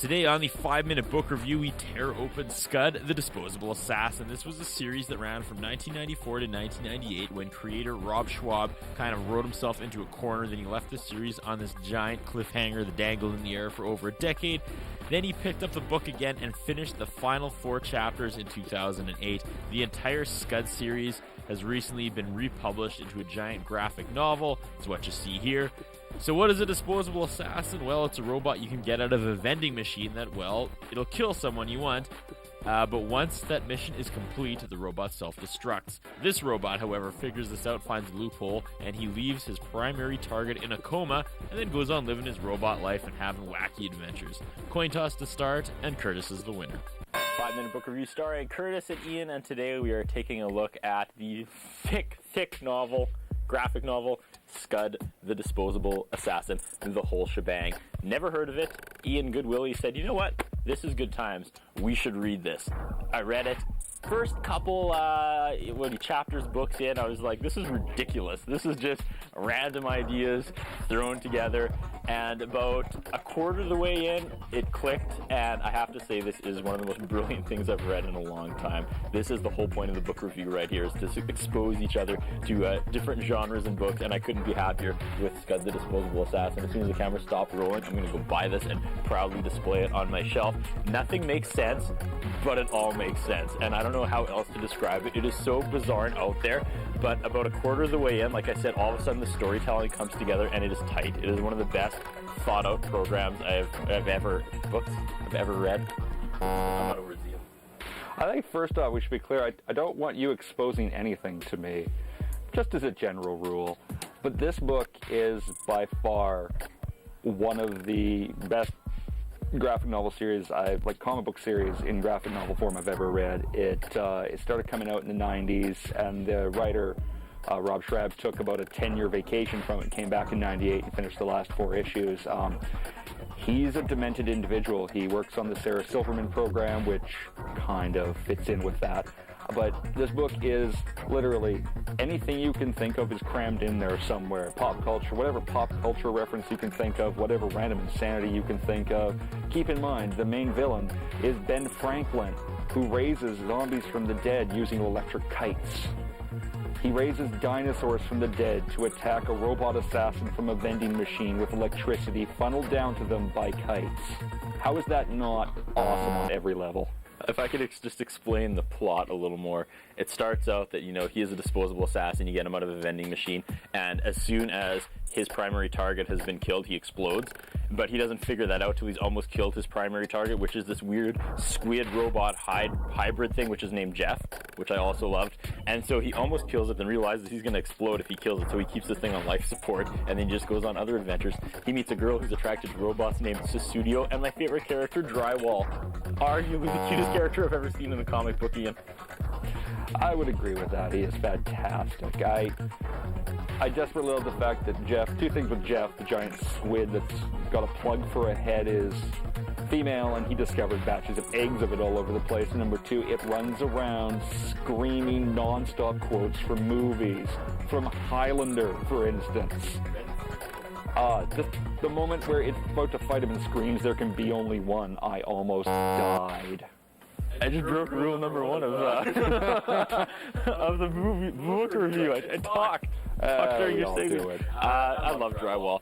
Today on the 5-Minute Book Review, we tear open SCUD the Disposable Assassin. This was a series that ran from 1994 to 1998 when creator Rob Schrab kind of wrote himself into a corner. Then he left the series on this giant cliffhanger that dangled in the air for over a decade. Then he picked up the book again and finished the final 4 chapters in 2008. The entire SCUD series has recently been republished into a giant graphic novel. It's what you see here. So what is a disposable assassin? Well, it's a robot you can get out of a vending machine that, well, it'll kill someone you want. But once that mission is complete, the robot self-destructs. This robot, however, figures this out, finds a loophole, and he leaves his primary target in a coma, and then goes on living his robot life and having wacky adventures. Coin toss to start, and Curtis is the winner. 5-Minute Book Review starring Curtis and Ian, and today we are taking a look at the thick novel, graphic novel, SCUD the Disposable Assassin, the whole shebang. Never heard of it. Ian Goodwillie said, you know what? This is good times. We should read this. I read it. First couple chapters, books in, I was like, this is ridiculous. This is just random ideas thrown together. And about a quarter of the way in, it clicked, and I have to say this is one of the most brilliant things I've read in a long time. This is the whole point of the book review right here, is to expose each other to different genres and books, and I couldn't be happier with SCUD the Disposable Assassin. As soon as the camera stopped rolling, I'm going to go buy this and proudly display it on my shelf. Nothing makes sense, but it all makes sense, and I don't know how else to describe it. It is so bizarre and out there, but about a quarter of the way in, like I said, all of a sudden the storytelling comes together and it is tight. It is one of the best thought out programs I've ever read. I'm not over zeal. I think first off we should be clear, I don't want you exposing anything to me, just as a general rule, but this book is by far one of the best graphic novel series comic book series in graphic novel form I've ever read. It started coming out in the 90s, and the writer Rob Schrab took about a 10-year vacation from it, came back in 98 and finished the last 4 issues. He's a demented individual. He works on the Sarah Silverman program, which kind of fits in with that. But this book is literally anything you can think of is crammed in there somewhere. Pop culture, whatever pop culture reference you can think of, whatever random insanity you can think of. Keep in mind, the main villain is Ben Franklin, who raises zombies from the dead using electric kites. He raises dinosaurs from the dead to attack a robot assassin from a vending machine with electricity funneled down to them by kites. How is that not awesome on every level? If I could just explain the plot a little more, it starts out that, he is a disposable assassin. You get him out of a vending machine, and as soon as his primary target has been killed, he explodes. But he doesn't figure that out till he's almost killed his primary target, which is this weird squid robot hybrid thing, which is named Jeff, which I also loved. And so he almost kills it, then realizes he's going to explode if he kills it, so he keeps this thing on life support, and then he just goes on other adventures. He meets a girl who's attracted to robots named Susudio, and my favorite character, Drywall. Arguably the cutest character I've ever seen in a comic book, Ian. I would agree with that. He is fantastic. I desperately love the fact that Jeff, 2 things with Jeff, the giant squid that's got a plug for a head, is female, and he discovered batches of eggs of it all over the place. And number 2, it runs around screaming non-stop quotes from movies, from Highlander, for instance. The moment where it's about to fight him and screams, "There can be only one," I almost died. I just broke rule number 1 of of the book review. I talk during your statement. I love Drywall.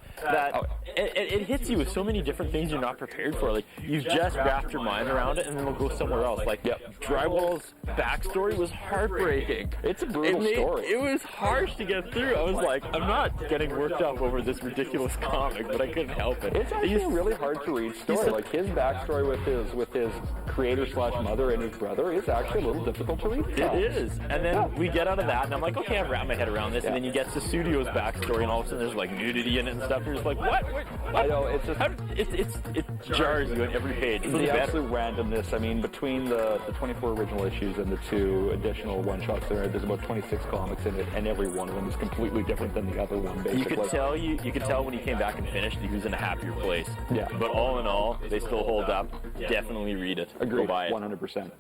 It hits you with so many different things you're not prepared for. Like, you've just wrapped your mind around it, and then we'll go somewhere else. Like, Drywall's backstory was heartbreaking. It's a brutal story. It was harsh to get through. I was like, I'm not getting worked up over this ridiculous comic, but I couldn't help it. It's actually a really hard to read story. Like, his backstory with his creator/mother and his brother is actually a little difficult to read. It is. And then we get out of that, and I'm like, okay, I've wrapped my head around this. And then you get to Studio's backstory, and all of a sudden there's like nudity in it and stuff. And you're just like, what? I know, it's just... It jars you on every page. The absolute randomness. I mean, between the 24 original issues and the 2 additional one-shots there's about 26 comics in it, and every one of them is completely different than the other one, basically. You could tell when he came back and finished that he was in a happier place. Yeah. But all in all, they still hold up. Definitely read it. Agreed. Go buy it. 100%.